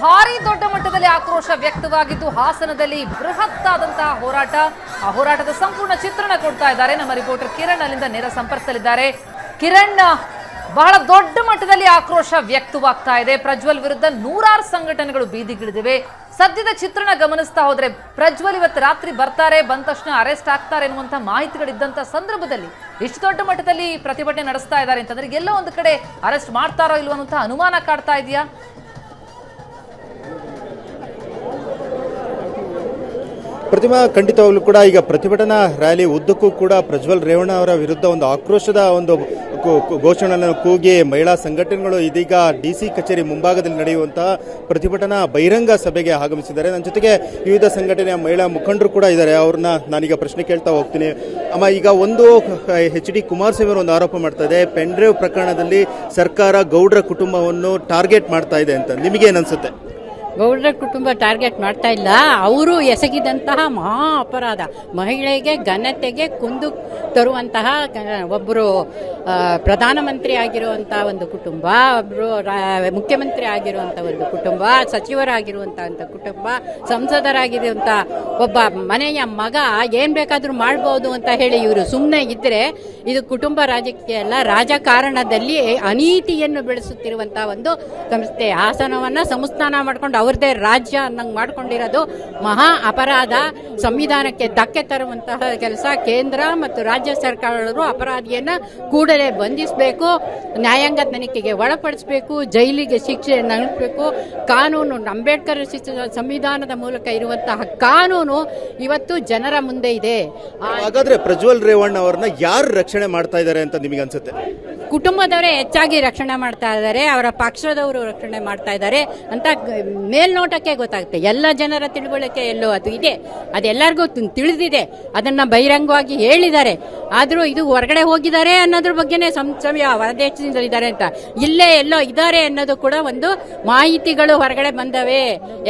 ಭಾರಿ ದೊಡ್ಡ ಮಟ್ಟದಲ್ಲಿ ಆಕ್ರೋಶ ವ್ಯಕ್ತವಾಗಿದ್ದು ಹಾಸನದಲ್ಲಿ ಬೃಹತ್ತಾದಂತಹ ಹೋರಾಟ. ಆ ಹೋರಾಟದ ಸಂಪೂರ್ಣ ಚಿತ್ರಣ ಕೊಡ್ತಾ ಇದ್ದಾರೆ ನಮ್ಮ ರಿಪೋರ್ಟರ್ ಕಿರಣ್. ಅಲ್ಲಿಂದ ನೇರ ಸಂಪರ್ಕದಲ್ಲಿದ್ದಾರೆ. ಕಿರಣ್, ಬಹಳ ದೊಡ್ಡ ಮಟ್ಟದಲ್ಲಿ ಆಕ್ರೋಶ ವ್ಯಕ್ತವಾಗ್ತಾ ಇದೆ. ಪ್ರಜ್ವಲ್ ವಿರುದ್ಧ ನೂರಾರು ಸಂಘಟನೆಗಳು ಬೀದಿಗಿಳಿದಿವೆ. ಸದ್ಯದ ಚಿತ್ರಣ ಗಮನಿಸ್ತಾ ಹೋದ್ರೆ ಪ್ರಜ್ವಲ್ ಇವತ್ತು ರಾತ್ರಿ ಬರ್ತಾರೆ, ಬಂದ ತಕ್ಷಣ ಅರೆಸ್ಟ್ ಆಗ್ತಾರೆ ಎನ್ನುವಂತ ಮಾಹಿತಿಗಳಿದ್ದಂತ ಸಂದರ್ಭದಲ್ಲಿ ಇಷ್ಟು ದೊಡ್ಡ ಮಟ್ಟದಲ್ಲಿ ಪ್ರತಿಭಟನೆ ನಡೆಸ್ತಾ ಇದ್ದಾರೆ ಅಂತಂದ್ರೆ ಎಲ್ಲೋ ಒಂದು ಕಡೆ ಅರೆಸ್ಟ್ ಮಾಡ್ತಾರೋ ಇಲ್ವೋ ಅನ್ನುವಂತ ಅನುಮಾನ ಕಾಡ್ತಾ ಇದೆಯಾ? ಪ್ರತಿಮಾ, ಖಂಡಿತವಾಗ್ಲೂ ಕೂಡ ಈಗ ಪ್ರತಿಭಟನಾ ರ್ಯಾಲಿ ಉದ್ದಕ್ಕೂ ಕೂಡ ಪ್ರಜ್ವಲ್ ರೇವಣ್ಣ ಅವರ ವಿರುದ್ಧ ಒಂದು ಆಕ್ರೋಶದ ಒಂದು ಘೋಷಣೆಯನ್ನು ಕೂಗಿ ಮಹಿಳಾ ಸಂಘಟನೆಗಳು ಇದೀಗ ಡಿಸಿ ಕಚೇರಿ ಮುಂಭಾಗದಲ್ಲಿ ನಡೆಯುವಂತಹ ಪ್ರತಿಭಟನಾ ಬಹಿರಂಗ ಸಭೆಗೆ ಆಗಮಿಸಿದ್ದಾರೆ. ನನ್ನ ಜೊತೆಗೆ ವಿವಿಧ ಸಂಘಟನೆಯ ಮಹಿಳಾ ಮುಖಂಡರು ಕೂಡ ಇದ್ದಾರೆ. ಅವ್ರನ್ನ ನಾನೀಗ ಪ್ರಶ್ನೆ ಕೇಳ್ತಾ ಹೋಗ್ತೀನಿ. ಅಮ್ಮ, ಈಗ ಒಂದು HD ಕುಮಾರಸ್ವಾಮಿ ಅವರು ಒಂದು ಆರೋಪ ಮಾಡ್ತಾ ಇದೆ, ಪೆನ್ ಡ್ರೈವ್ ಪ್ರಕರಣದಲ್ಲಿ ಸರ್ಕಾರ ಗೌಡ್ರ ಕುಟುಂಬವನ್ನು ಟಾರ್ಗೆಟ್ ಮಾಡ್ತಾ ಇದೆ ಅಂತ. ನಿಮಗೇನು ಅನ್ಸುತ್ತೆ? ಗೌಡ್ರ ಕುಟುಂಬ ಟಾರ್ಗೆಟ್ ಮಾಡ್ತಾ ಇಲ್ಲ. ಅವರು ಎಸಗಿದಂತಹ ಮಹಾ ಅಪರಾಧ, ಮಹಿಳೆಗೆ ಘನತೆಗೆ ಕುಂದು ತರುವಂತಹ ಒಬ್ಬರು ಪ್ರಧಾನಮಂತ್ರಿ ಆಗಿರುವಂತಹ ಒಂದು ಕುಟುಂಬ, ಒಬ್ಬರು ಮುಖ್ಯಮಂತ್ರಿ ಆಗಿರುವಂಥ ಒಂದು ಕುಟುಂಬ, ಸಚಿವರಾಗಿರುವಂಥ ಒಂದು ಕುಟುಂಬ, ಸಂಸದರಾಗಿರುವಂಥ ಒಬ್ಬ ಮನೆಯ ಮಗ ಏನು ಬೇಕಾದರೂ ಮಾಡ್ಬೋದು ಅಂತ ಹೇಳಿ ಇವರು ಸುಮ್ಮನೆ ಇದ್ದರೆ ಇದು ಕುಟುಂಬ ರಾಜಕೀಯ ಅಲ್ಲ, ರಾಜಕಾರಣದಲ್ಲಿ ಅನೀತಿಯನ್ನು ಬೆಳೆಸುತ್ತಿರುವಂಥ ಒಂದು ಸಂಸ್ಥೆ. ಹಾಸನವನ್ನು ಸಂಸ್ಥಾನ ಮಾಡ್ಕೊಂಡು ಅವ್ರದೇ ರಾಜ್ಯ ಅನ್ನಂಗೆ ಮಾಡ್ಕೊಂಡಿರೋದು ಮಹಾ ಅಪರಾಧ. ಸಂವಿಧಾನಕ್ಕೆ ಧಕ್ಕೆ ತರುವಂತಹ ಕೆಲಸ. ಕೇಂದ್ರ ಮತ್ತು ರಾಜ್ಯ ಸರ್ಕಾರಗಳು ಅಪರಾಧಿಯನ್ನು ಕೂಡಲೇ ಬಂಧಿಸಬೇಕು, ನ್ಯಾಯಾಂಗ ತನಿಖೆಗೆ ಒಳಪಡಿಸಬೇಕು, ಜೈಲಿಗೆ ಶಿಕ್ಷೆ ನಡೆಸಬೇಕು. ಕಾನೂನು ಅಂಬೇಡ್ಕರ್ ಸಂವಿಧಾನದ ಮೂಲಕ ಇರುವಂತಹ ಕಾನೂನು ಇವತ್ತು ಜನರ ಮುಂದೆ ಇದೆ. ಹಾಗಾದ್ರೆ ಪ್ರಜ್ವಲ್ ರೇವಣ್ಣ ಅವರನ್ನ ಯಾರು ರಕ್ಷಣೆ ಮಾಡ್ತಾ ಇದ್ದಾರೆ ಅಂತ ನಿಮಗೆ ಅನ್ಸುತ್ತೆ? ಕುಟುಂಬದವರೇ ಹೆಚ್ಚಾಗಿ ರಕ್ಷಣೆ ಮಾಡ್ತಾ ಇದ್ದಾರೆ, ಅವರ ಪಕ್ಷದವರು ರಕ್ಷಣೆ ಮಾಡ್ತಾ ಇದ್ದಾರೆ ಅಂತ ಮೇಲ್ನೋಟಕ್ಕೆ ಗೊತ್ತಾಗುತ್ತೆ. ಎಲ್ಲ ಜನರ ತಿಳುವಳಿಕೆ ಎಲ್ಲೋ ಅದು ಇದೆ, ಅದೆಲ್ಲರಿಗೂ ತಿಳಿದಿದೆ, ಅದನ್ನ ಬಹಿರಂಗವಾಗಿ ಹೇಳಿದ್ದಾರೆ. ಆದರೂ ಇದು ಹೊರಗಡೆ ಹೋಗಿದ್ದಾರೆ ಅನ್ನೋದ್ರ ಬಗ್ಗೆನೇ ಸಂಶಯ ಹೊರದೇಶದಿಂದಲಿದ್ದಾರೆ ಅಂತ, ಇಲ್ಲೇ ಎಲ್ಲೋ ಇದ್ದಾರೆ ಅನ್ನೋದು ಕೂಡ ಒಂದು ಮಾಹಿತಿಗಳು ಹೊರಗಡೆ ಬಂದವೆ.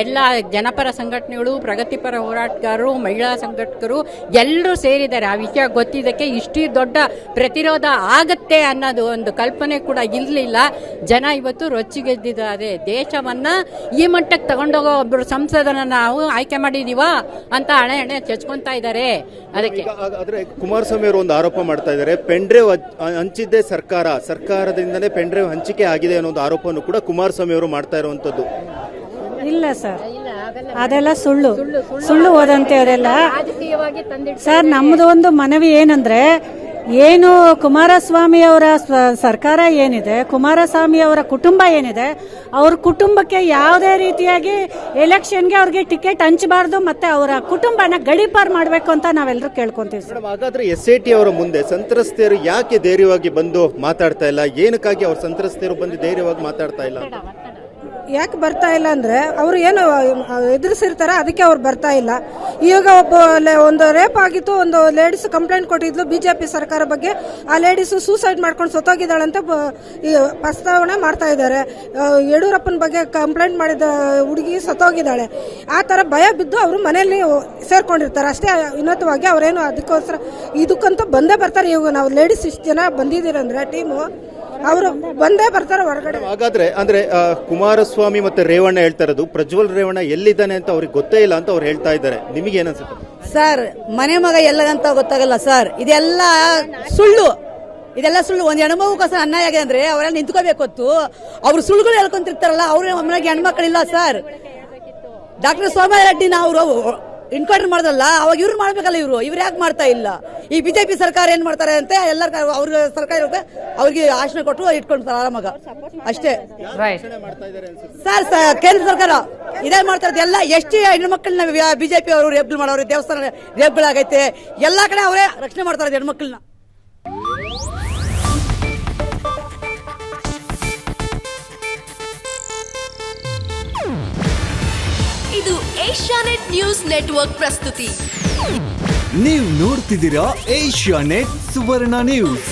ಎಲ್ಲ ಜನಪರ ಸಂಘಟನೆಗಳು, ಪ್ರಗತಿಪರ ಹೋರಾಟಗಾರರು, ಮಹಿಳಾ ಸಂಘಟಕರು ಎಲ್ಲರೂ ಸೇರಿದ್ದಾರೆ. ಆ ವಿಷಯ ಗೊತ್ತಿದ್ದಕ್ಕೆ ಇಷ್ಟು ದೊಡ್ಡ ಪ್ರತಿರೋಧ ಆಗತ್ತೆ ಅನ್ನೋದು ಒಂದು ಕಲ್ಪನೆ ಕೂಡ ಇರಲಿಲ್ಲ. ಜನ ಇವತ್ತು ರೊಚ್ಚಿಗೆದ್ದಿದ್ದಾರೆ. ದೇಶವನ್ನ ಈ ಮಟ್ಟಕ್ಕೆ ತಗೊಂಡೋಗೋ ಒಬ್ಬರು ಸಂಸದನ ನಾವು ಆಯ್ಕೆ ಮಾಡಿದೀವ ಅಂತ ಹಣೆ ಚಚ್ಕೊಂತಾ ಇದ್ದಾರೆ. ಅದಕ್ಕೆ ಆದ್ರೆ ಕುಮಾರಸ್ವಾಮಿ ಅವರು ಒಂದು ಆರೋಪ ಮಾಡ್ತಾ ಇದ್ದಾರೆ, ಪೆನ್ ಡ್ರೈವ್ ಹಂಚಿದ್ದೇ ಸರ್ಕಾರದಿಂದನೇ ಪೆನ್ ಡ್ರೈವ್ ಹಂಚಿಕೆ ಆಗಿದೆ ಅನ್ನೋ ಒಂದು ಆರೋಪವನ್ನು ಕೂಡ ಕುಮಾರಸ್ವಾಮಿ ಅವರು ಮಾಡ್ತಾ ಇರುವಂತದ್ದು. ಇಲ್ಲ ಸರ್, ಅದೆಲ್ಲ ಸುಳ್ಳು ಓದಂತೆ ಅದೆಲ್ಲ ಸರ್. ನಮ್ದು ಒಂದು ಮನವಿ ಏನಂದ್ರೆ, ಏನು ಕುಮಾರಸ್ವಾಮಿ ಅವರ ಸರ್ಕಾರ ಏನಿದೆ, ಕುಮಾರಸ್ವಾಮಿ ಅವರ ಕುಟುಂಬ ಏನಿದೆ, ಅವ್ರ ಕುಟುಂಬಕ್ಕೆ ಯಾವುದೇ ರೀತಿಯಾಗಿ ಎಲೆಕ್ಷನ್ಗೆ ಅವ್ರಿಗೆ ಟಿಕೆಟ್ ಹಂಚಬಾರ್ದು, ಮತ್ತೆ ಅವರ ಕುಟುಂಬನ ಗಡೀಪಾರ್ ಮಾಡಬೇಕು ಅಂತ ನಾವೆಲ್ಲರೂ ಕೇಳ್ಕೊಂತೀವಿ ಸರ್. ಹಾಗಾದ್ರೆ SIT ಅವರ ಮುಂದೆ ಸಂತ್ರಸ್ತೆಯರು ಯಾಕೆ ಧೈರ್ಯವಾಗಿ ಬಂದು ಮಾತಾಡ್ತಾ ಇಲ್ಲ? ಏನಕ್ಕಾಗಿ ಅವ್ರ ಸಂತ್ರಸ್ತೆಯರು ಬಂದು ಧೈರ್ಯವಾಗಿ ಮಾತಾಡ್ತಾ ಇಲ್ಲ? ಯಾಕೆ ಬರ್ತಾ ಇಲ್ಲ ಅಂದ್ರೆ, ಅವರು ಏನು ಎದುರಿಸಿರ್ತಾರ ಅದಕ್ಕೆ ಅವ್ರು ಬರ್ತಾ ಇಲ್ಲ. ಈಗ ಒಂದು ರೇಪ್ ಆಗಿತ್ತು, ಒಂದು ಲೇಡೀಸ್ ಕಂಪ್ಲೇಂಟ್ ಕೊಟ್ಟಿದ್ಲು ಬಿಜೆಪಿ ಸರ್ಕಾರ ಬಗ್ಗೆ. ಆ ಲೇಡೀಸ್ ಸೂಸೈಡ್ ಮಾಡ್ಕೊಂಡು ಸತ್ತೋಗಿದ್ದಾಳಂತ ಪ್ರಸ್ತಾವನೆ ಮಾಡ್ತಾ ಇದ್ದಾರೆ. ಯಡಿಯೂರಪ್ಪನ ಬಗ್ಗೆ ಕಂಪ್ಲೇಂಟ್ ಮಾಡಿದ ಹುಡುಗಿ ಸತ್ತೋಗಿದ್ದಾಳೆ. ಆ ತರ ಭಯ ಬಿದ್ದು ಅವರು ಮನೆಯಲ್ಲಿ ಸೇರ್ಕೊಂಡಿರ್ತಾರೆ ಅಷ್ಟೇ. ಇನ್ನೊತ್ತವಾಗಿ ಅವರೇನು ಅದಕ್ಕೋಸ್ಕರ ಇದಕ್ಕಂತೂ ಬಂದೇ ಬರ್ತಾರೆ. ಇವಾಗ ನಾವು ಲೇಡೀಸ್ ಇಷ್ಟು ಜನ ಬಂದಿದ್ದೀರಂದ್ರೆ ಟೀಮು, ಅವರು ಬಂದೇ ಬರ್ತಾರೆ ಹೊರಗಡೆ. ಹಾಗಾದ್ರೆ ಅಂದ್ರೆ ಕುಮಾರಸ್ವಾಮಿ ಮತ್ತೆ ರೇವಣ್ಣ ಹೇಳ್ತಾ ಇರೋದು, ಪ್ರಜ್ವಲ್ ರೇವಣ್ಣ ಎಲ್ಲಿದ್ದಾನೆ ಅಂತ ಅವ್ರಿಗೆ ಗೊತ್ತೇ ಇಲ್ಲ ಅಂತ ಅವ್ರು ಹೇಳ್ತಾ ಇದ್ದಾರೆ. ನಿಮಗೆ ಏನನ್ಸುತ್ತೆ ಸರ್? ಮನೆ ಮಗ ಎಲ್ಲಗಂತ ಗೊತ್ತಾಗಲ್ಲ ಸರ್. ಇದೆಲ್ಲ ಸುಳ್ಳು. ಒಂದು ಹೆಣ್ಮಗುಗೋಸ್ಕರ ಅನ್ಯಾಯ ಆಗಿದೆ ಅಂದ್ರೆ ಅವರೆಲ್ಲ ನಿಂತ್ಕೋಬೇಕು ಹೊತ್ತು. ಅವ್ರು ಸುಳ್ಳುಗಳು ಹೇಳ್ಕೊಂತಿರ್ತಾರಲ್ಲ, ಅವ್ರ ಮನೆಗೆ ಹೆಣ್ಮಕ್ಳಿಲ್ಲ ಸರ್. ಡಾಕ್ಟರ್ ಸೋಮಯ್ಯ ರೆಡ್ಡಿನ ಅವರು ಎನ್ಕ್ವೈರಿ ಮಾಡಿದ್ರಲ್ಲ, ಅವಾಗ ಇವ್ರು ಮಾಡ್ಬೇಕಲ್ಲ, ಇವ್ರು ಯಾಕೆ ಮಾಡ್ತಾ ಇಲ್ಲ? ಈ ಬಿಜೆಪಿ ಸರ್ಕಾರ ಏನ್ ಮಾಡ್ತಾರೆ ಅಂತ ಎಲ್ಲರ ಅವ್ರ ಸರ್ಕಾರ ಇರುತ್ತೆ, ಅವ್ರಿಗೆ ಆಶ್ರಯ ಕೊಟ್ಟು ಇಟ್ಕೊಂಡ್ತಾರೆ ಆರಾಮಾಗ ಅಷ್ಟೇ ಸರ್. ಕೇಂದ್ರ ಸರ್ಕಾರ ಇದೇ ಮಾಡ್ತಾ ಇರೋದು. ಎಲ್ಲ ಎಷ್ಟು ಹೆಣ್ಮಕ್ಳನ್ನ ಬಿಜೆಪಿ ಅವರು ರೇಪ್ ಮಾಡೋರು, ದೇವಸ್ಥಾನ ರೇಪ್ಗಳಾಗೈತೆ, ಎಲ್ಲಾ ಕಡೆ ಅವರೇ ರಕ್ಷಣೆ ಮಾಡ್ತಾ ಇರೋದು ಹೆಣ್ಮಕ್ಳನ್ನ. ಇದು ಏಷ್ಯಾನೆಟ್ ನ್ಯೂಸ್ ನೆಟ್ವರ್ಕ್ ಪ್ರಸ್ತುತಿ. ನೀವು ನೋಡ್ತಿದ್ದೀರಾ ಏಷ್ಯಾನೆಟ್ ಸುವರ್ಣ ನ್ಯೂಸ್.